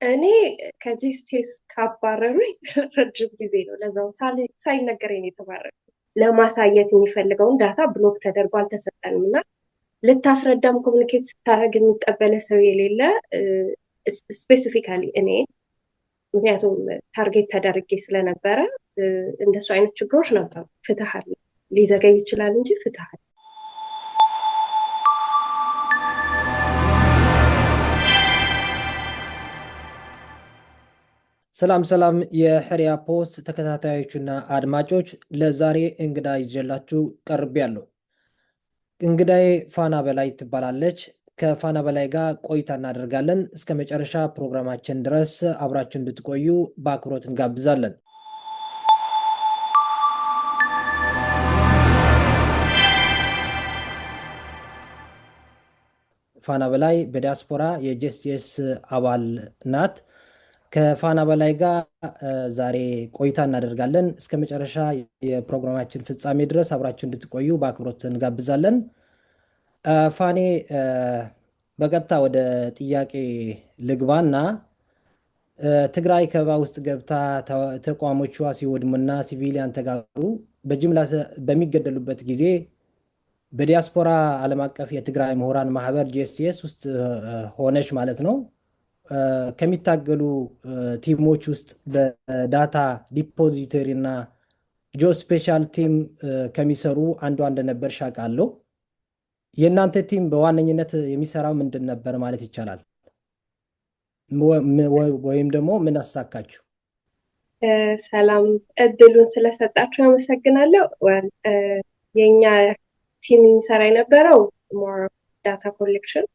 እኔ ከጂስቴስ ካባረሩኝ ረጅም ጊዜ ነው። ለዛው ሳይነገረኝ የተባረሩ ለማሳየት የሚፈልገውን ዳታ ብሎክ ተደርጎ አልተሰጠንም እና ልታስረዳም ኮሚኒኬት ስታደርግ የሚቀበለ ሰው የሌለ ስፔሲፊካሊ እኔ ምክንያቱም ታርጌት ተደርጌ ስለነበረ እንደሱ አይነት ችግሮች ነበሩ። ፍትሃል ሊዘገይ ይችላል እንጂ ፍትሃል ሰላም ሰላም የሕሪያ ፖስት ተከታታዮችና አድማጮች ለዛሬ እንግዳ ይዤላችሁ ቀርቤያለሁ። እንግዳዬ ፋና በላይ ትባላለች። ከፋና በላይ ጋር ቆይታ እናደርጋለን። እስከ መጨረሻ ፕሮግራማችን ድረስ አብራችሁ እንድትቆዩ በአክብሮት እንጋብዛለን። ፋና በላይ በዲያስፖራ የጄስቲኤስ አባል ናት። ከፋና በላይ ጋር ዛሬ ቆይታ እናደርጋለን። እስከ መጨረሻ የፕሮግራማችን ፍጻሜ ድረስ አብራችሁ እንድትቆዩ በአክብሮት እንጋብዛለን። ፋኔ በቀጥታ ወደ ጥያቄ ልግባና ትግራይ ከበባ ውስጥ ገብታ ተቋሞቿ ሲወድሙና ሲቪሊያን ተጋሩ በጅምላ በሚገደሉበት ጊዜ በዲያስፖራ ዓለም አቀፍ የትግራይ ምሁራን ማህበር ጄስቲኤስ ውስጥ ሆነች ማለት ነው። ከሚታገሉ ቲሞች ውስጥ በዳታ ዲፖዚተሪ እና ጂኦስፔሻል ቲም ከሚሰሩ አንዷ እንደነበር ሻቃለሁ። የእናንተ ቲም በዋነኝነት የሚሰራው ምንድን ነበር ማለት ይቻላል? ወይም ደግሞ ምን አሳካችሁ? ሰላም፣ እድሉን ስለሰጣችሁ አመሰግናለሁ። የኛ ቲም የሚሰራ የነበረው ሞር ዳታ ኮሌክሽን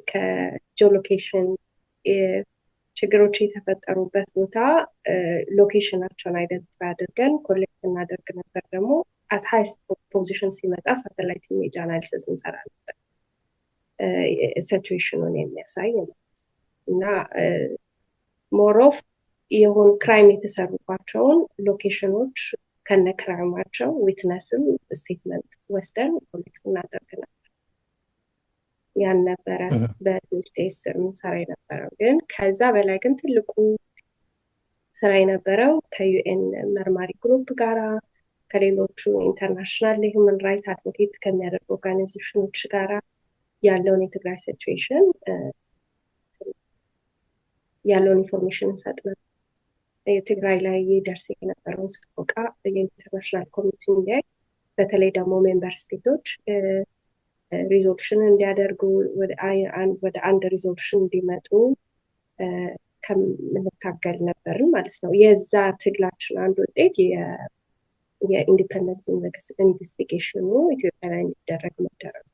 ከጂኦሎኬሽን ችግሮች የተፈጠሩበት ቦታ ሎኬሽናቸውን አይደንቲፋይ አድርገን ኮሌክት እናደርግ ነበር። ደግሞ አት ሃይስት ፖዚሽን ሲመጣ ሳተላይት ኢሜጅ አናሊሲስ እንሰራ ነበር፣ ሲቹዌሽኑን የሚያሳይ እና ሞር ኦፍ የሆኑ ክራይም የተሰሩባቸውን ሎኬሽኖች ከነ ክራይማቸው ዊትነስም ስቴትመንት ወስደን ኮሌክት እናደርግ ነበር። ያን ነበረ በጄስቲኤስ ስር የምንሰራ የነበረው። ግን ከዛ በላይ ግን ትልቁ ስራ የነበረው ከዩኤን መርማሪ ግሩፕ ጋራ ከሌሎቹ ኢንተርናሽናል የሂውመን ራይት አድቮኬት ከሚያደርጉ ኦርጋናይዜሽኖች ጋራ ያለውን የትግራይ ሲቹዌሽን ያለውን ኢንፎርሜሽን እንሰጥ ነበር። የትግራይ ላይ ይደርስ የነበረውን ሰቆቃ የኢንተርናሽናል ኮሚኒቲ እንዲያይ፣ በተለይ ደግሞ ሜምበር ስቴቶች ሪዞሉሽን እንዲያደርጉ ወደ አንድ ሪዞሉሽን እንዲመጡ ከምንታገል ነበርን ማለት ነው። የዛ ትግላችን አንድ ውጤት የኢንዲፐንደንት ኢንቨስቲጌሽኑ ኢትዮጵያ ላይ እንዲደረግ መደረጉ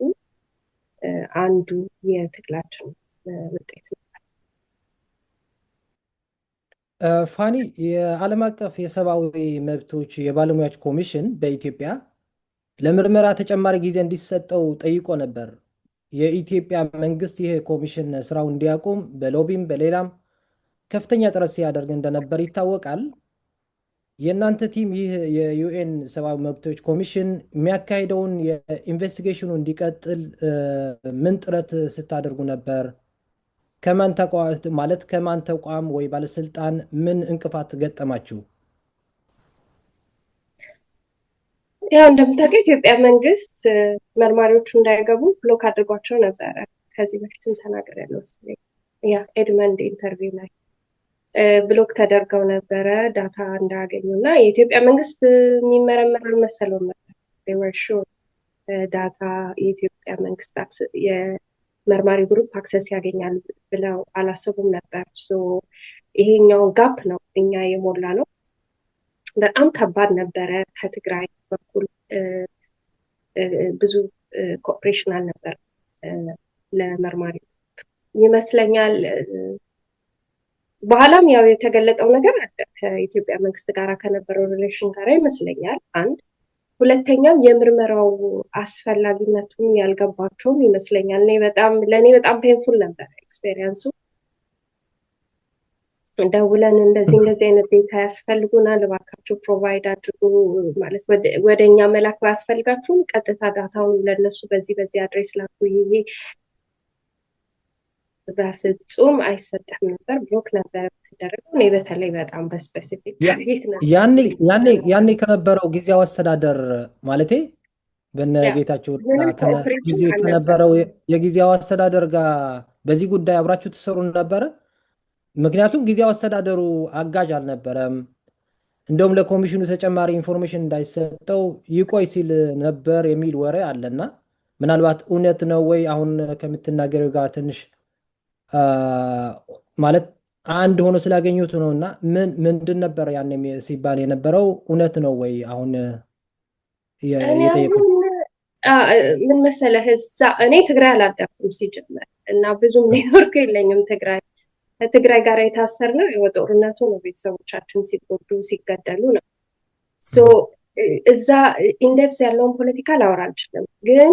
አንዱ የትግላችን ውጤት ነው። ፋኒ፣ የዓለም አቀፍ የሰብአዊ መብቶች የባለሙያዎች ኮሚሽን በኢትዮጵያ ለምርመራ ተጨማሪ ጊዜ እንዲሰጠው ጠይቆ ነበር። የኢትዮጵያ መንግስት ይህ ኮሚሽን ስራው እንዲያቆም በሎቢም በሌላም ከፍተኛ ጥረት ሲያደርግ እንደነበር ይታወቃል። የእናንተ ቲም ይህ የዩኤን ሰብአዊ መብቶች ኮሚሽን የሚያካሂደውን የኢንቨስቲጌሽኑ እንዲቀጥል ምን ጥረት ስታደርጉ ነበር? ከማን ተቋም ወይ ባለስልጣን ምን እንቅፋት ገጠማችሁ? ያው እንደምታውቀው የኢትዮጵያ መንግስት መርማሪዎቹ እንዳይገቡ ብሎክ አድርጓቸው ነበረ። ከዚህ በፊትም ተናግሬያለሁ መሰለኝ። ያ ኤድመንድ ኢንተርቪው ላይ ብሎክ ተደርገው ነበረ ዳታ እንዳያገኙ እና የኢትዮጵያ መንግስት የሚመረመር አልመሰለውም ነበር። they were sure ዳታ የኢትዮጵያ መንግስት የመርማሪ ግሩፕ አክሰስ ያገኛል ብለው አላሰቡም ነበር። ይሄኛው ጋፕ ነው እኛ የሞላ ነው። በጣም ከባድ ነበረ። ከትግራይ በኩል ብዙ ኮኦፕሬሽን አልነበር ለመርማሪ ይመስለኛል። በኋላም ያው የተገለጠው ነገር አለ ከኢትዮጵያ መንግስት ጋር ከነበረው ሪሌሽን ጋር ይመስለኛል። አንድ ሁለተኛም የምርመራው አስፈላጊነቱን ያልገባቸውም ይመስለኛል። ለእኔ በጣም ፔንፉል ነበር ኤክስፔሪየንሱ። ደውለን እንደዚህ አይነት ዴታ ያስፈልጉናል እባካችሁ ፕሮቫይድ አድርጉ ማለት ወደኛ መላክ ባያስፈልጋችሁም ቀጥታ ዳታውን ለነሱ በዚህ አድሬስ ላኩ ይሄ በፍጹም አይሰጥም ነበር፣ ብሎክ ነበር የተደረገው። እኔ በተለይ በጣም በስፔሲፊክ የት ያኔ ከነበረው ጊዜያዊ አስተዳደር ማለቴ በነጌታቸው ጊዜ ከነበረው የጊዜያዊ አስተዳደር ጋር በዚህ ጉዳይ አብራችሁ ትሰሩ ነበረ? ምክንያቱም ጊዜያዊ አስተዳደሩ አጋዥ አልነበረም። እንደውም ለኮሚሽኑ ተጨማሪ ኢንፎርሜሽን እንዳይሰጠው ይቆይ ሲል ነበር የሚል ወሬ አለና ምናልባት እውነት ነው ወይ? አሁን ከምትናገረው ጋር ትንሽ ማለት አንድ ሆኖ ስላገኙት ነው። እና ምንድን ነበር ያን ሲባል የነበረው? እውነት ነው ወይ? አሁን የጠየቁት ምን መሰለህ፣ እኔ ትግራይ አላደርኩም ሲጀመር እና ብዙም ኔትወርክ የለኝም ትግራይ። ከትግራይ ጋር የታሰርነው የጦርነቱ ነው። ቤተሰቦቻችን ሲጎዱ ሲገደሉ ነው። እዛ ኢንዴፕስ ያለውን ፖለቲካ ላወራ አልችልም፣ ግን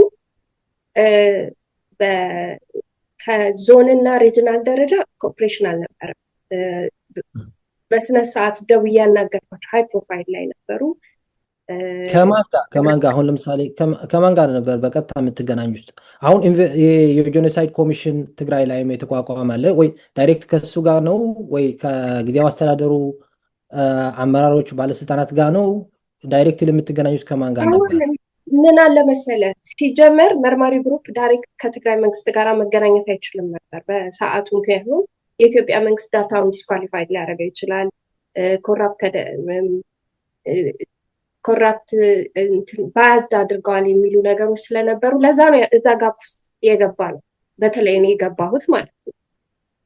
ከዞንና ሪጅናል ደረጃ ኮኦፕሬሽን አልነበረም። በስነስርዓት ደውዬ ያናገርኳቸው ሃይ ፕሮፋይል ላይ ነበሩ። ከማን ጋር አሁን ለምሳሌ ከማን ጋር ነበር በቀጥታ የምትገናኙት? አሁን የጄኖሳይድ ኮሚሽን ትግራይ ላይም የተቋቋመ አለ ወይ? ዳይሬክት ከሱ ጋር ነው ወይ ከጊዜያዊ አስተዳደሩ አመራሮች ባለስልጣናት ጋር ነው ዳይሬክት የምትገናኙት? ከማን ጋር ነበር? ምን አለ መሰለህ፣ ሲጀመር መርማሪ ግሩፕ ዳይሬክት ከትግራይ መንግስት ጋር መገናኘት አይችልም ነበር በሰዓቱ። ምክንያቱም የኢትዮጵያ መንግስት ዳታውን ዲስኳሊፋይድ ሊያደርገው ይችላል፣ ኮራፕት ባያዝድ አድርገዋል የሚሉ ነገሮች ስለነበሩ ለዛ ነው እዛ ጋፕ ውስጥ የገባ ነው። በተለይ እኔ የገባሁት ማለት ነው።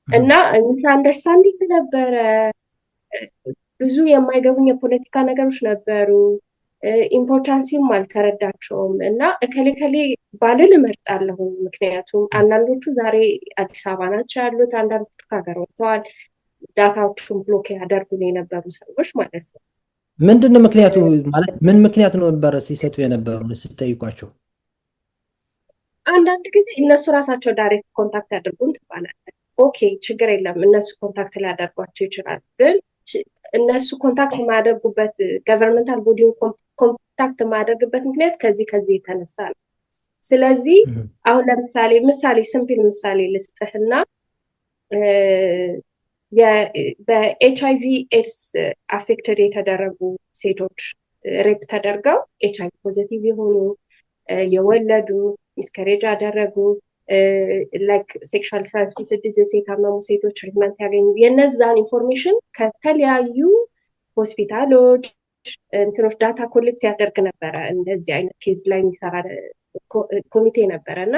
እና ሚስ አንደርስታንዲንግ ነበረ፣ ብዙ የማይገቡኝ የፖለቲካ ነገሮች ነበሩ። ኢምፖርታንሲም አልተረዳቸውም። እና እከሌ ባልል እመርጣለሁ። ምክንያቱም አንዳንዶቹ ዛሬ አዲስ አበባ ናቸው ያሉት፣ አንዳንዶቹ ከሀገር ወጥተዋል። ዳታዎቹን ብሎክ ያደርጉን የነበሩ ሰዎች ማለት ነው። ምንድን ምክንያቱ? ማለት ምን ምክንያት ነው ነበር ሲሰጡ የነበሩ ስትጠይቋቸው? አንዳንድ ጊዜ እነሱ ራሳቸው ዳይሬክት ኮንታክት ያደርጉን ትባላለን። ኦኬ ችግር የለም፣ እነሱ ኮንታክት ሊያደርጓቸው ይችላል። ግን እነሱ ኮንታክት የማያደርጉበት ገቨርንመንታል ቦዲውን ኮንታክት የማያደርግበት ምክንያት ከዚህ የተነሳ ነው። ስለዚህ አሁን ለምሳሌ ሲምፕል ምሳሌ ልስጥህና በኤች አይቪ ኤድስ አፌክትድ የተደረጉ ሴቶች ሬፕ ተደርገው ኤች አይቪ ፖዚቲቭ የሆኑ የወለዱ ሚስከሬጅ ያደረጉ ላይክ ሴክሹዋል ትራንስሚትድ ዲዚዝ የታመሙ ሴቶች ትሪትመንት ያገኙ የነዛን ኢንፎርሜሽን ከተለያዩ ሆስፒታሎች እንትኖች ዳታ ኮሌክት ያደርግ ነበረ። እንደዚህ አይነት ኬዝ ላይ የሚሰራ ኮሚቴ ነበረ እና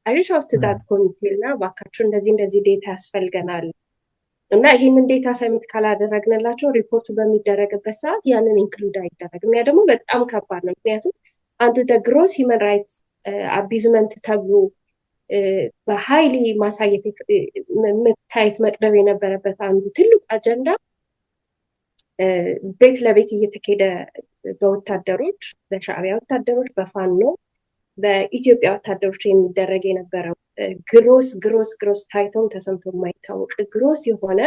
አይሪሽ ኦፍ ቱ ዛት ኮሚቴ እና ባካችሁ እንደዚህ ዴታ ያስፈልገናል እና ይህንን ዴታ ሰሚት ካላደረግንላቸው ሪፖርቱ በሚደረግበት ሰዓት ያንን ኢንክሉድ አይደረግም። ያ ደግሞ በጣም ከባድ ነው። ምክንያቱም አንዱ ግሮስ ሂውመን ራይትስ አቢዝመንት ተብሎ በሀይሊ ማሳየት መታየት መቅረብ የነበረበት አንዱ ትልቅ አጀንዳ ቤት ለቤት እየተካሄደ በወታደሮች በሻዕቢያ ወታደሮች በፋኖ በኢትዮጵያ ወታደሮች የሚደረግ የነበረው ግሮስ ታይቶም ተሰምቶ የማይታወቅ ግሮስ የሆነ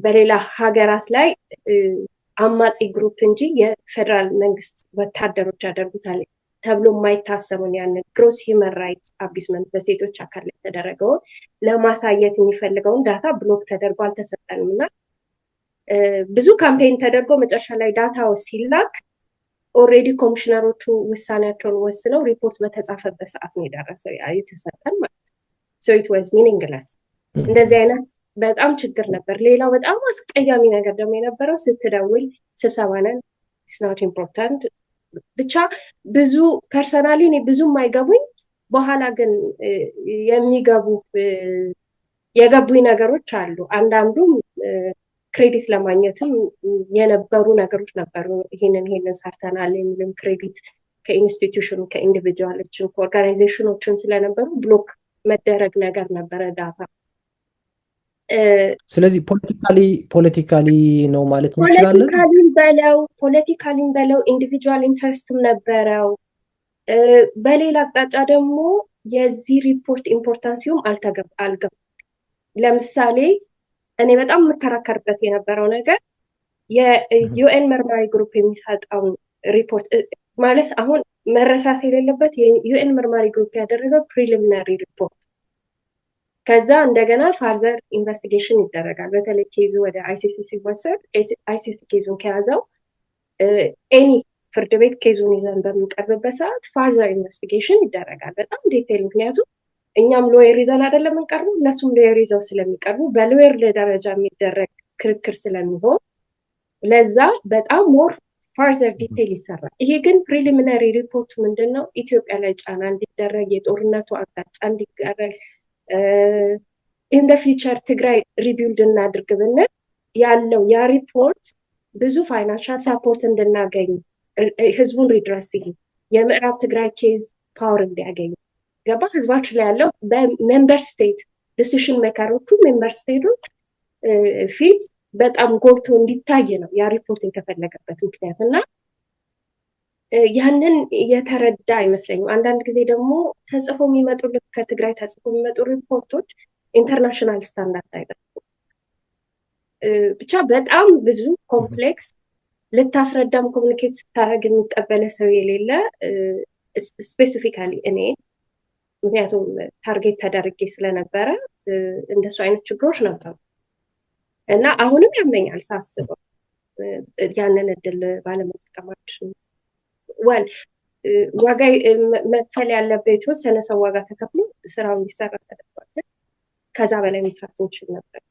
በሌላ ሀገራት ላይ አማጺ ግሩፕ እንጂ የፌደራል መንግስት ወታደሮች ያደርጉታል ተብሎ የማይታሰቡን ያንን ግሮስ ሂውመን ራይትስ አቢስመንት በሴቶች አካል ላይ የተደረገውን ለማሳየት የሚፈልገውን ዳታ ብሎክ ተደርጎ አልተሰጠንም እና ብዙ ካምፔን ተደርጎ መጨረሻ ላይ ዳታው ሲላክ ኦልሬዲ ኮሚሽነሮቹ ውሳኔያቸውን ወስነው ሪፖርት በተጻፈበት ሰዓት ነው የደረሰው የተሰጠን ማለት ነው። ሶ ኢት ዋዝ ሚኒንግለስ። እንደዚህ አይነት በጣም ችግር ነበር። ሌላው በጣም አስቀያሚ ነገር ደግሞ የነበረው ስትደውል ስብሰባ ነን ኢትስ ኖት ኢምፖርታንት ብቻ ብዙ ፐርሰናሊ እኔ ብዙ የማይገቡኝ በኋላ ግን የገቡኝ ነገሮች አሉ። አንዳንዱም ክሬዲት ለማግኘትም የነበሩ ነገሮች ነበሩ። ይህንን ሰርተናል የሚልም ክሬዲት ከኢንስቲትዩሽኑ ከኢንዲቪጁዋሎችን ከኦርጋናይዜሽኖችን ስለነበሩ ብሎክ መደረግ ነገር ነበረ ዳታ። ስለዚህ ፖለቲካሊ ነው ማለት እንችላለን። ፖለቲካሊም በለው ኢንዲቪጁዋል ኢንተረስትም ነበረው። በሌላ አቅጣጫ ደግሞ የዚህ ሪፖርት ኢምፖርታንሲውም አልገባም። ለምሳሌ እኔ በጣም የምከራከርበት የነበረው ነገር የዩኤን መርማሪ ግሩፕ የሚሰጠውን ሪፖርት ማለት አሁን መረሳት የሌለበት የዩኤን መርማሪ ግሩፕ ያደረገው ፕሪሊሚናሪ ሪፖርት ከዛ እንደገና ፋርዘር ኢንቨስቲጌሽን ይደረጋል። በተለይ ኬዙ ወደ አይሲሲ ሲወሰድ አይሲሲ ኬዙን ከያዘው ኤኒ ፍርድ ቤት ኬዙን ይዘን በምንቀርብበት ሰዓት ፋርዘር ኢንቨስቲጌሽን ይደረጋል። በጣም ዲቴይል። ምክንያቱም እኛም ሎየር ይዘን አይደለም የምንቀርቡ፣ እነሱም ሎየር ይዘው ስለሚቀርቡ በሎየር ደረጃ የሚደረግ ክርክር ስለሚሆን ለዛ በጣም ሞር ፋርዘር ዲቴይል ይሰራል። ይሄ ግን ፕሪሊሚናሪ ሪፖርት ምንድን ነው? ኢትዮጵያ ላይ ጫና እንዲደረግ፣ የጦርነቱ አቅጣጫ እንዲቀረል፣ ኢን ፊውቸር ትግራይ ሪቢልድ እናድርግ ብንል ያለው ያ ሪፖርት ብዙ ፋይናንሻል ሳፖርት እንድናገኝ፣ ህዝቡን ሪድረስ የምዕራብ ትግራይ ኬዝ ፓወር እንዲያገኝ ገባ። ህዝባችን ላይ ያለው በሜምበር ስቴት ዲሲሽን ሜከሮቹ ሜምበር ስቴቶች ፊት በጣም ጎልቶ እንዲታይ ነው ያ ሪፖርት የተፈለገበት ምክንያት እና ያንን የተረዳ አይመስለኝም። አንዳንድ ጊዜ ደግሞ ተጽፎ የሚመጡ ልክ ከትግራይ ተጽፎ የሚመጡ ሪፖርቶች ኢንተርናሽናል ስታንዳርድ አይደለም። ብቻ በጣም ብዙ ኮምፕሌክስ ልታስረዳም ኮሚኒኬት ስታደርግ የሚቀበለ ሰው የሌለ ስፔሲፊካሊ እኔ ምክንያቱም ታርጌት ተደርጌ ስለነበረ እንደሱ አይነት ችግሮች ነበሩ እና አሁንም ያመኛል ሳስበው ያንን እድል ባለመጠቀማችን። ወል ዋጋ መክፈል ያለበት የተወሰነ ሰው ዋጋ ተከፍሎ ስራው እንዲሰራ ተደርጓል። ከዛ በላይ መስራት እንችል ነበር።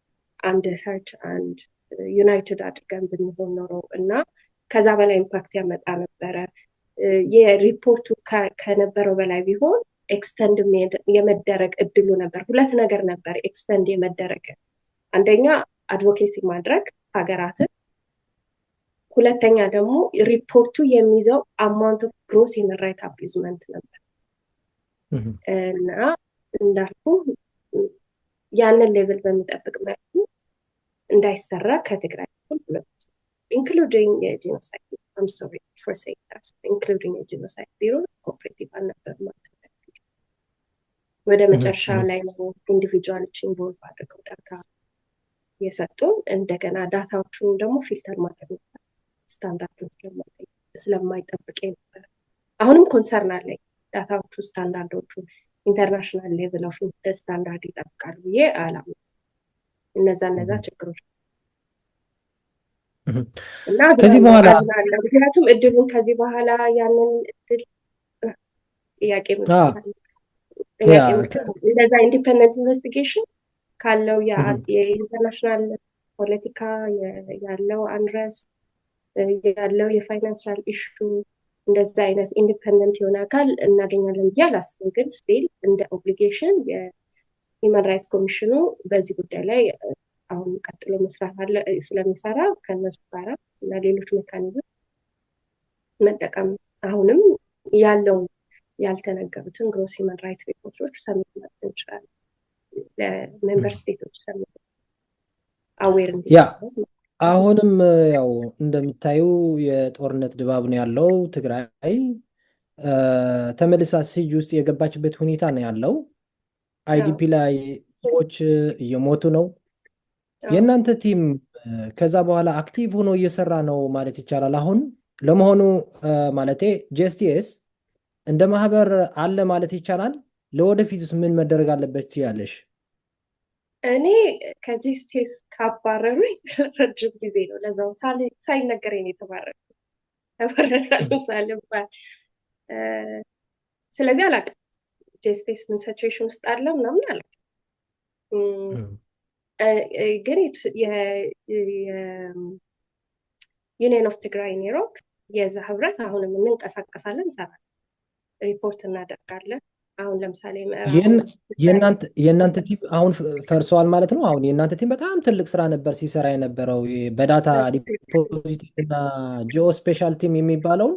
አንድ ሀርት አንድ ዩናይትድ አድርገን ብንሆን ኖሮ እና ከዛ በላይ ኢምፓክት ያመጣ ነበረ። የሪፖርቱ ከነበረው በላይ ቢሆን ኤክስተንድ የመደረግ እድሉ ነበር። ሁለት ነገር ነበር ኤክስተንድ የመደረግ፣ አንደኛ አድቮኬሲ ማድረግ ሀገራትን፣ ሁለተኛ ደግሞ ሪፖርቱ የሚይዘው አማውንት ኦፍ ግሮስ ሂውመን ራይት አቢዩዝመንት ነበር እና እንዳልኩ ያንን ሌቭል በሚጠብቅ መልኩ እንዳይሰራ ከትግራይ በኩል ኢንክሉዲንግ የጂኖሳይድ አም ሶሪ ፎር ሴይንግ ዳት ኢንክሉዲንግ የጂኖሳይድ ቢሮ ኮኦፕሬቲቭ አልነበር ማለት ነው። ወደ መጨረሻ ላይ ነው ኢንዲቪጁዋሎች ኢንቮልቭ አድርገው ዳታ የሰጡ። እንደገና ዳታዎቹን ደግሞ ፊልተር ማድረግ ነበር ስታንዳርዱን ስለማይጠብቅ ነበር። አሁንም ኮንሰርን አለኝ ዳታዎቹ ስታንዳርዶቹ ኢንተርናሽናል ሌቭል ኦፍ ስታንዳርድ ይጠብቃሉ ብዬ አላምንም። እነዛ ችግሮች እና ከዚህ በኋላ ምክንያቱም እድሉን ከዚህ በኋላ ያንን እድል ጥያቄ እንደዛ ኢንዲፔንደንት ኢንቨስቲጌሽን ካለው የኢንተርናሽናል ፖለቲካ ያለው አንድረስ ያለው የፋይናንሻል ኢሹ እንደዛ አይነት ኢንዲፔንደንት የሆነ አካል እናገኛለን ብዬ አላስብም። ግን ስቲል እንደ ኦብሊጌሽን የሂውማን ራይትስ ኮሚሽኑ በዚህ ጉዳይ ላይ አሁን ቀጥሎ መስራት አለ ስለሚሰራ ከነሱ ጋር እና ሌሎች ሜካኒዝም መጠቀም አሁንም ያለውን ያልተነገሩትን ግሮስ ሂውማን ራይትስ ሪፖርቶች ሰሚት ማድረግ እንችላለን። ለሜምበር ስቴቶች ሰሚት አዌር አሁንም ያው እንደምታዩ የጦርነት ድባብ ነው ያለው። ትግራይ ተመልሳ ሲጅ ውስጥ የገባችበት ሁኔታ ነው ያለው። አይዲፒ ላይ ሰዎች እየሞቱ ነው። የእናንተ ቲም ከዛ በኋላ አክቲቭ ሆኖ እየሰራ ነው ማለት ይቻላል። አሁን ለመሆኑ ማለቴ ጀስቲስ እንደ ማህበር አለ ማለት ይቻላል? ለወደፊቱስ ምን መደረግ አለበት ያለሽ? እኔ ከጀስቲስ ካባረሩ ረጅም ጊዜ ነው። ለዛው ሳይነገረኝ የተባረርኩት ተባረራለሁ ሳልባል። ስለዚህ አላውቅም ጀስቲስ ምን ሲቹዌሽን ውስጥ አለ ምናምን አላውቅም። ግን የዩኒየን ኦፍ ትግራይ ኢን ዩሮፕ የዛ ህብረት አሁንም እንንቀሳቀሳለን፣ እንሰራለን፣ ሪፖርት እናደርጋለን። አሁን ለምሳሌ የእናንተ ቲም አሁን ፈርሰዋል ማለት ነው? አሁን የእናንተ ቲም በጣም ትልቅ ስራ ነበር ሲሰራ የነበረው በዳታ ዲፖዚት እና ጂኦ ስፔሻል ቲም የሚባለውን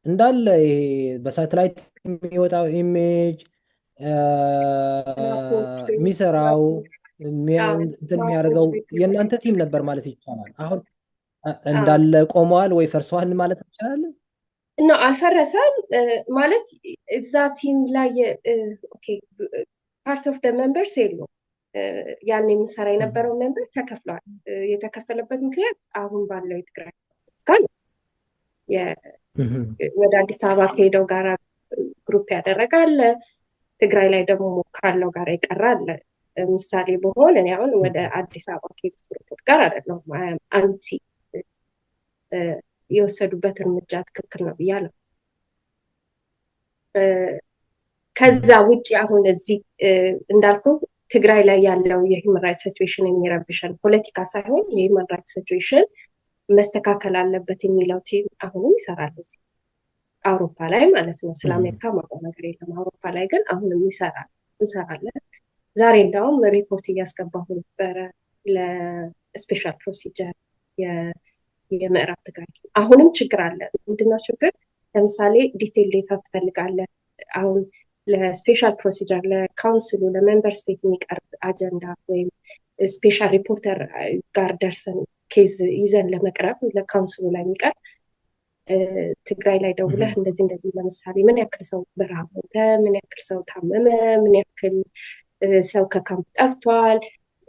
እንዳለ ይሄ በሳተላይት የሚወጣው ኢሜጅ የሚሰራው እንትን የሚያደርገው የእናንተ ቲም ነበር ማለት ይቻላል። አሁን እንዳለ ቆመዋል ወይ ፈርሰዋል ማለት ይቻላል? እና አልፈረሰም ማለት እዛ ቲም ላይ ፓርት ኦፍ ሜምበርስ የሉ ያን የሚሰራ የነበረው ሜምበር ተከፍሏል። የተከፈለበት ምክንያት አሁን ባለው የትግራይ ጋር ወደ አዲስ አበባ ከሄደው ጋር ግሩፕ ያደረጋለ፣ ትግራይ ላይ ደግሞ ካለው ጋር ይቀራል። ምሳሌ በሆነ እኔ አሁን ወደ አዲስ አበባ ከሄዱት ሪፖርት ጋር አይደለሁም አንቲ የወሰዱበት እርምጃ ትክክል ነው ብያለሁ። ከዛ ውጭ አሁን እዚህ እንዳልኩ ትግራይ ላይ ያለው የሂውማን ራይትስ ሲቹዌሽን የሚረብሸን ፖለቲካ ሳይሆን የሂውማን ራይትስ ሲቹዌሽን መስተካከል አለበት የሚለው ቲም አሁንም ይሰራል እዚህ አውሮፓ ላይ ማለት ነው። ስለ አሜሪካ ማውቀው ነገር የለም። አውሮፓ ላይ ግን አሁንም እንሰራለን። ዛሬ እንዳውም ሪፖርት እያስገባሁ ነበረ ለስፔሻል ፕሮሲጀር የምዕራብ ትግራይ። አሁንም ችግር አለ። ምንድነው ችግር? ለምሳሌ ዲቴል ዴታ ትፈልጋለህ። አሁን ለስፔሻል ፕሮሲጀር ለካውንስሉ ለሜምበር ስቴት የሚቀርብ አጀንዳ ወይም ስፔሻል ሪፖርተር ጋር ደርሰን ኬዝ ይዘን ለመቅረብ ለካውንስሉ ላይ የሚቀርብ ትግራይ ላይ ደውለህ እንደዚህ ለምሳሌ ምን ያክል ሰው በረሃብ ሞተ፣ ምን ያክል ሰው ታመመ፣ ምን ያክል ሰው ከካምፕ ጠፍቷል፣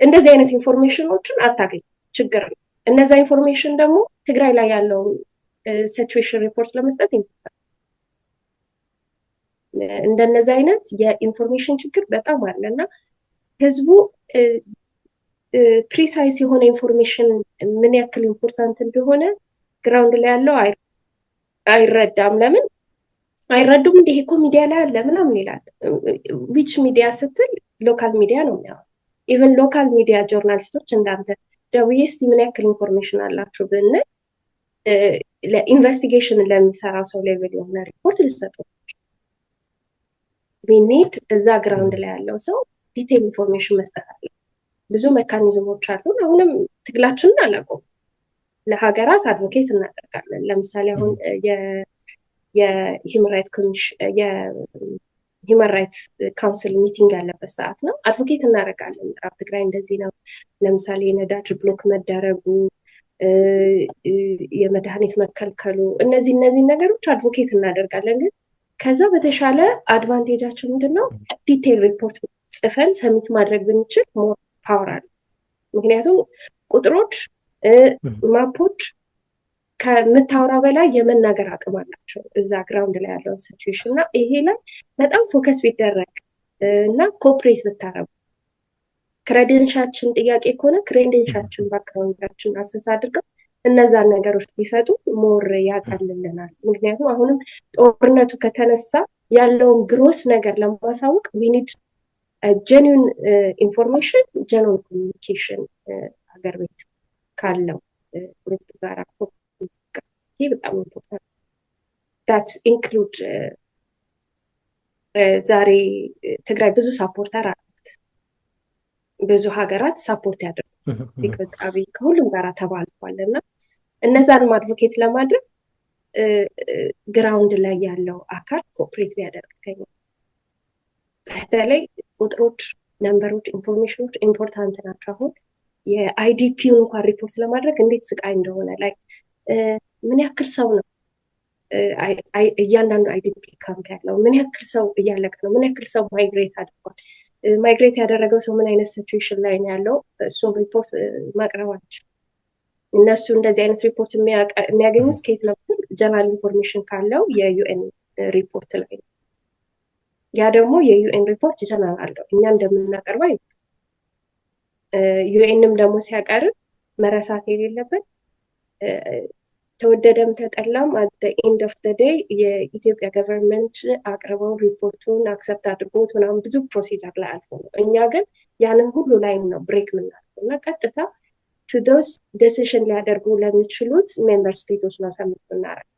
እንደዚህ አይነት ኢንፎርሜሽኖችን አታገኝ። ችግር ነው። እነዛ ኢንፎርሜሽን ደግሞ ትግራይ ላይ ያለው ሲቹዌሽን ሪፖርት ለመስጠት እንደነዚህ አይነት የኢንፎርሜሽን ችግር በጣም አለና ህዝቡ ፕሪሳይስ የሆነ ኢንፎርሜሽን ምን ያክል ኢምፖርታንት እንደሆነ ግራውንድ ላይ ያለው አይረዳም። ለምን አይረዱም? እንዲህ እኮ ሚዲያ ላይ አለ ምናምን ይላል። ዊች ሚዲያ ስትል ሎካል ሚዲያ ነው የሚያወራው። ኢቨን ሎካል ሚዲያ ጆርናሊስቶች እንዳንተ ደውዬ እስቲ ምን ያክል ኢንፎርሜሽን አላችሁ ብንል ለኢንቨስቲጌሽን ለሚሰራ ሰው ሌቭል የሆነ ሪፖርት ልሰጡ ኒድ እዛ ግራውንድ ላይ ያለው ሰው ዲቴል ኢንፎርሜሽን መስጠት አለ። ብዙ ሜካኒዝሞች አሉን። አሁንም ትግላችንን አላቆም። ለሀገራት አድቮኬት እናደርጋለን። ለምሳሌ አሁን የሂውማን ራይትስ ካውንስል ሚቲንግ ያለበት ሰዓት ነው። አድቮኬት እናደርጋለን። ምዕራብ ትግራይ እንደዚህ ነው። ለምሳሌ የነዳጅ ብሎክ መደረጉ፣ የመድኃኒት መከልከሉ፣ እነዚህ ነገሮች አድቮኬት እናደርጋለን። ግን ከዛ በተሻለ አድቫንቴጃቸው ምንድነው? ዲቴል ሪፖርት ጽፈን ሰሚት ማድረግ ብንችል ሞር ፓወር አለ። ምክንያቱም ቁጥሮች፣ ማፖች ከምታወራው በላይ የመናገር አቅም አላቸው እዛ ግራውንድ ላይ ያለውን ሲቹዌሽን እና ይሄ ላይ በጣም ፎከስ ቢደረግ እና ኮኦፕሬት ብታረጉ ክሬደንሻችን ጥያቄ ከሆነ ክሬደንሻችን ባክግራውንዳችን አሰስ አድርገው እነዛን ነገሮች ቢሰጡ ሞር ያቀልልናል። ምክንያቱም አሁንም ጦርነቱ ከተነሳ ያለውን ግሮስ ነገር ለማሳወቅ ዊኒድ ጀኒውን ኢንፎርሜሽን ጀኒውን ኮሚኒኬሽን ሀገር ቤት ካለው ግሩፕ ጋር በጣም ኢምፖርታንት ዳት ኢንክሉድ ዛሬ ትግራይ ብዙ ሳፖርተር አላት። ብዙ ሀገራት ሳፖርት ያደርጉ ቢኮዝ አብይ ከሁሉም ጋር ተባልቷል እና እነዛን አድቮኬት ለማድረግ ግራውንድ ላይ ያለው አካል ኮኦፕሬት ሊያደርግ በተለይ ቁጥሮች፣ ነምበሮች፣ ኢንፎርሜሽኖች ኢምፖርታንት ናቸው። አሁን የአይዲፒውን እንኳን ሪፖርት ለማድረግ እንዴት ስቃይ እንደሆነ ላይ ምን ያክል ሰው ነው እያንዳንዱ አይዲፒ ካምፕ ያለው፣ ምን ያክል ሰው እያለቀ ነው፣ ምን ያክል ሰው ማይግሬት አድርጓል፣ ማይግሬት ያደረገው ሰው ምን አይነት ሲቹዌሽን ላይ ነው ያለው፣ እሱን ሪፖርት ማቅረብ አልችልም። እነሱ እንደዚህ አይነት ሪፖርት የሚያገኙት ከየት ነው? ጀነራል ኢንፎርሜሽን ካለው የዩኤን ሪፖርት ላይ ነው። ያ ደግሞ የዩኤን ሪፖርት ጀነራል አለው። እኛ እንደምናቀርበው ዩኤንም ደግሞ ሲያቀርብ መረሳት የሌለበት ተወደደም ተጠላም አት ኤንድ ኦፍ ዘ ዴይ የኢትዮጵያ ገቨርንመንት አቅርበው ሪፖርቱን አክሰፕት አድርጎት ምናምን ብዙ ፕሮሲጀር ላይ አልፎ ነው። እኛ ግን ያንን ሁሉ ላይ ነው ብሬክ የምናደርገው እና ቀጥታ ቱ ዶስ ዲሲሽን ሊያደርጉ ለሚችሉት ሜምበር ስቴቶች ነው ሰሚት የምናደርገው።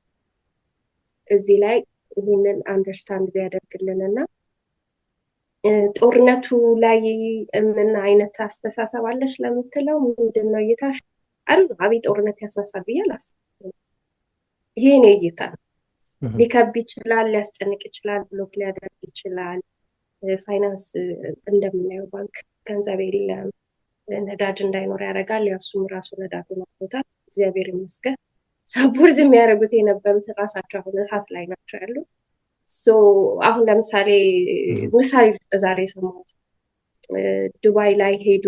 እዚህ ላይ ይህንን አንደርስታንድ ቢያደርግልን እና ጦርነቱ ላይ ምን አይነት አስተሳሰብ አለሽ ለምትለው ምንድን ነው እይታሽ? አብይ ጦርነት ያሳሳል ብዬ አላስብም። ይሄ ነው እይታ። ሊከብ ይችላል፣ ሊያስጨንቅ ይችላል፣ ብሎክ ሊያደርግ ይችላል። ፋይናንስ እንደምናየው ባንክ ገንዘብ የለም፣ ነዳጅ እንዳይኖር ያደርጋል። ያሱም ራሱ ነዳጅ ማውጣት እግዚአብሔር ይመስገን ሳፖርት የሚያደርጉት የነበሩት ራሳቸው አሁን እሳት ላይ ናቸው ያሉት። አሁን ለምሳሌ ምሳሌ ዛሬ የሰማሁት ዱባይ ላይ ሄዶ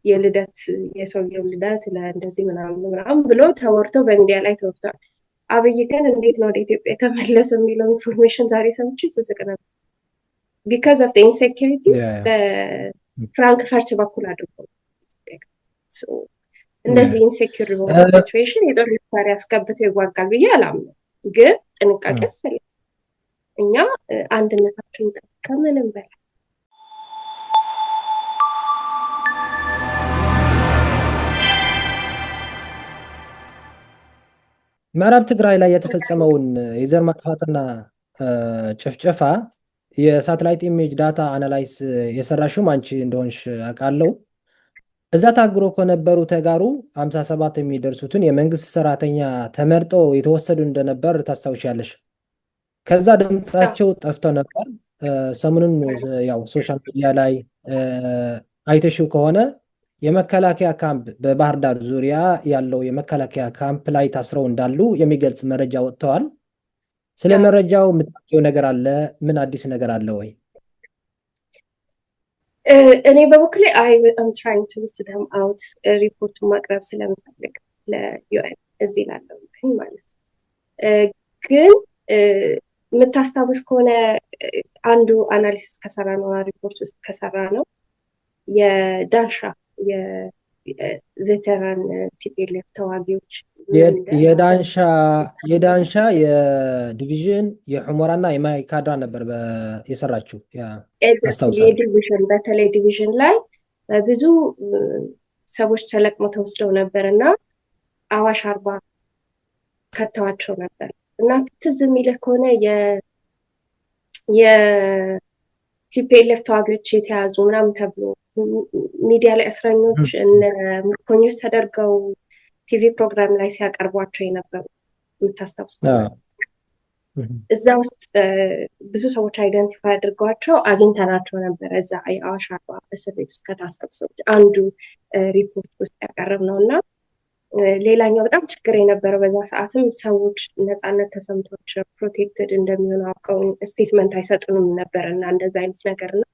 የልደት የሰውየው ልደት ለእንደዚህ ምናምን ብሎ ተወርቶ በሚዲያ ላይ ተወርቷል። አብይ ግን እንዴት ነው ወደ ኢትዮጵያ የተመለሰ የሚለው ኢንፎርሜሽን ዛሬ ሰምቼ ስስቅ ነበር። ቢካዝ ኦፍ ኢንሴኪሪቲ ያ ያ በፍራንክፈርት በኩል አድርጎ እንደዚህ ኢንሴኪር በሆነ ሲቹዌሽን የጦር መሳሪያ አስገብተው ይዋጋል ብዬ አላምንም። ግን ጥንቃቄ ያስፈልጋል። እኛ አንድነታችን ከምንም በላይ ምዕራብ ትግራይ ላይ የተፈጸመውን የዘር ማጥፋትና ጭፍጨፋ የሳተላይት ኢሜጅ ዳታ አናላይስ የሰራሽው አንቺ እንደሆንሽ አውቃለሁ። እዛ ታግሮ ከነበሩ ተጋሩ 57 የሚደርሱትን የመንግስት ሰራተኛ ተመርጠው የተወሰዱ እንደነበር ታስታውሻለሽ። ከዛ ድምጻቸው ጠፍተው ነበር። ሰሞኑን ያው ሶሻል ሚዲያ ላይ አይተሽው ከሆነ የመከላከያ ካምፕ በባህር ዳር ዙሪያ ያለው የመከላከያ ካምፕ ላይ ታስረው እንዳሉ የሚገልጽ መረጃ ወጥተዋል። ስለ መረጃው የምታውቂው ነገር አለ? ምን አዲስ ነገር አለ ወይ? እኔ በበኩሌ I'm trying to list them out ሪፖርቱን ማቅረብ ስለምፈልግ ለዩኤን እዚህ ላለው ማለት ነው። ግን የምታስታውስ ከሆነ አንዱ አናሊሲስ ከሰራ ነው ሪፖርት ውስጥ ከሰራ ነው የዳንሻ የቬተራን ቲፒኤልኤፍ ተዋጊዎች የዳንሻ የዲቪዥን የሑመራና የማይካድራ ነበር የሰራችው። የዲቪዥን በተለይ ዲቪዥን ላይ ብዙ ሰዎች ተለቅመው ተወስደው ነበር እና አዋሽ አርባ ከተዋቸው ነበር እና ትዝ የሚልህ ከሆነ የቲፒኤልኤፍ ተዋጊዎች የተያዙ ምናምን ተብሎ ሚዲያ ላይ እስረኞች እነ ምርኮኞች ተደርገው ቲቪ ፕሮግራም ላይ ሲያቀርቧቸው የነበሩ የምታስታውስ እዛ ውስጥ ብዙ ሰዎች አይደንቲፋይ አድርገዋቸው አግኝተናቸው ነበረ። እዛ የአዋሽ አርባ እስር ቤት ውስጥ ከታሰሩ ሰዎች አንዱ ሪፖርት ውስጥ ያቀረብ ነው እና ሌላኛው በጣም ችግር የነበረው በዛ ሰዓትም ሰዎች ነፃነት ተሰምቷቸው ፕሮቴክትድ እንደሚሆኑ አውቀው ስቴትመንት አይሰጡንም ነበር እና እንደዛ አይነት ነገር ነው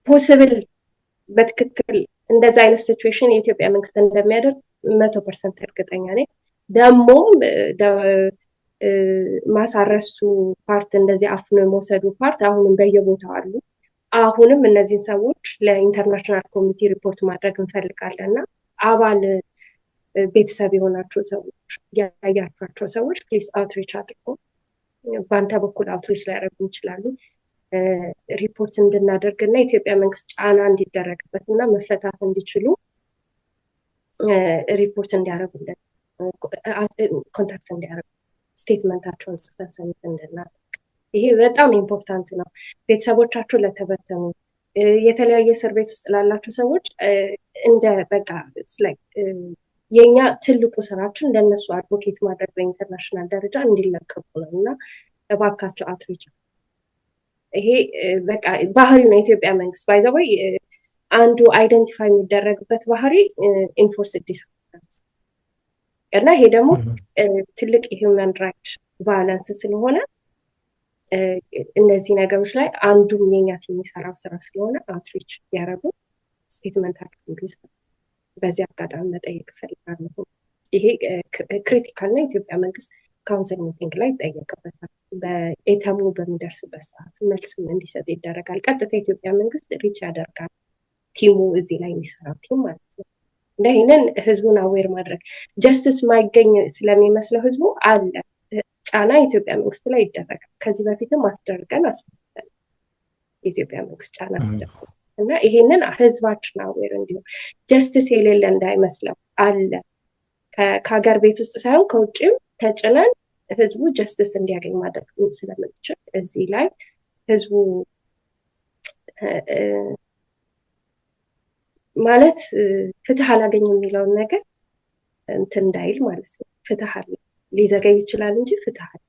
ፖስብል በትክክል እንደዛ አይነት ሲቹዌሽን የኢትዮጵያ መንግስት እንደሚያደርግ 100% እርግጠኛ ነኝ። ደግሞም ማሳረሱ ፓርት እንደዚህ አፍኖ የመውሰዱ ፓርት አሁንም በየቦታው አሉ። አሁንም እነዚህን ሰዎች ለኢንተርናሽናል ኮሚቴ ሪፖርት ማድረግ እንፈልጋለን እና አባል ቤተሰብ የሆናቸው ሰዎች ያያቸው ሰዎች ፕሊዝ አውትሪች አድርጎ በአንተ በኩል አውትሪች ሊያደርጉ ይችላሉ ሪፖርት እንድናደርግ እና የኢትዮጵያ መንግስት ጫና እንዲደረግበት እና መፈታት እንዲችሉ ሪፖርት እንዲያደርጉልን ኮንታክት እንዲያደርጉ ስቴትመንታቸውን ጽፈን ሰሚት እንድናደርግ ይሄ በጣም ኢምፖርታንት ነው። ቤተሰቦቻቸው ለተበተኑ የተለያየ እስር ቤት ውስጥ ላላቸው ሰዎች እንደ በቃ የኛ ትልቁ ስራችን ለነሱ አድቮኬት ማድረግ በኢንተርናሽናል ደረጃ እንዲለቀቁ ነው እና እባካቸው አውትሪች ይሄ በቃ ባህሪ ነው የኢትዮጵያ መንግስት ባይዘወይ አንዱ አይደንቲፋይ የሚደረግበት ባህሪ ኢንፎርስ ዲስአፒራንስ እና ይሄ ደግሞ ትልቅ የሂውማን ራይት ቫዮለንስ ስለሆነ እነዚህ ነገሮች ላይ አንዱም የኛ የሚሰራው ስራ ስለሆነ አውትሪች ያደረጉ ስቴትመንት አድርጉ በዚህ አጋጣሚ መጠየቅ እፈልጋለሁ። ይሄ ክሪቲካል ነው። የኢትዮጵያ መንግስት ካውንስል ሚቲንግ ላይ ይጠየቅበታል። በኤተሙ በሚደርስበት ሰዓት መልስ እንዲሰጥ ይደረጋል። ቀጥታ የኢትዮጵያ መንግስት ሪች ያደርጋል ቲሙ እዚህ ላይ የሚሰራው ቲም ማለት ነው። እና ይህንን ህዝቡን አዌር ማድረግ ጀስትስ ማይገኝ ስለሚመስለው ህዝቡ አለ ጫና የኢትዮጵያ መንግስት ላይ ይደረጋል። ከዚህ በፊትም አስደርገን አስፈተን የኢትዮጵያ መንግስት ጫና ይደረጋል እና ይሄንን ህዝባችን አዌር እንዲሆን ጀስትስ የሌለ እንዳይመስለው አለ ከሀገር ቤት ውስጥ ሳይሆን ከውጭም ተጭነን ህዝቡ ጀስትስ እንዲያገኝ ማድረግ ስለምንችል እዚህ ላይ ህዝቡ ማለት ፍትህ አላገኝ የሚለውን ነገር እንትን እንዳይል ማለት ነው። ፍትህ አለ ሊዘገይ ይችላል እንጂ ፍትህ አለ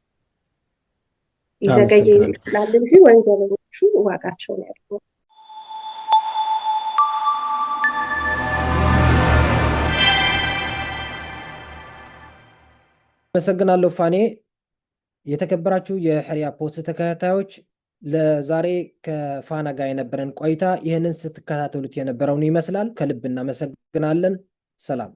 ሊዘገይ ይችላል እንጂ ወንጀለኞቹ ዋጋቸውን ያገኛሉ። አመሰግናለሁ ፋኔ። የተከበራችሁ የሕርያ ፖስት ተከታታዮች ለዛሬ ከፋና ጋር የነበረን ቆይታ ይህንን ስትከታተሉት የነበረውን ይመስላል። ከልብ እናመሰግናለን። ሰላም።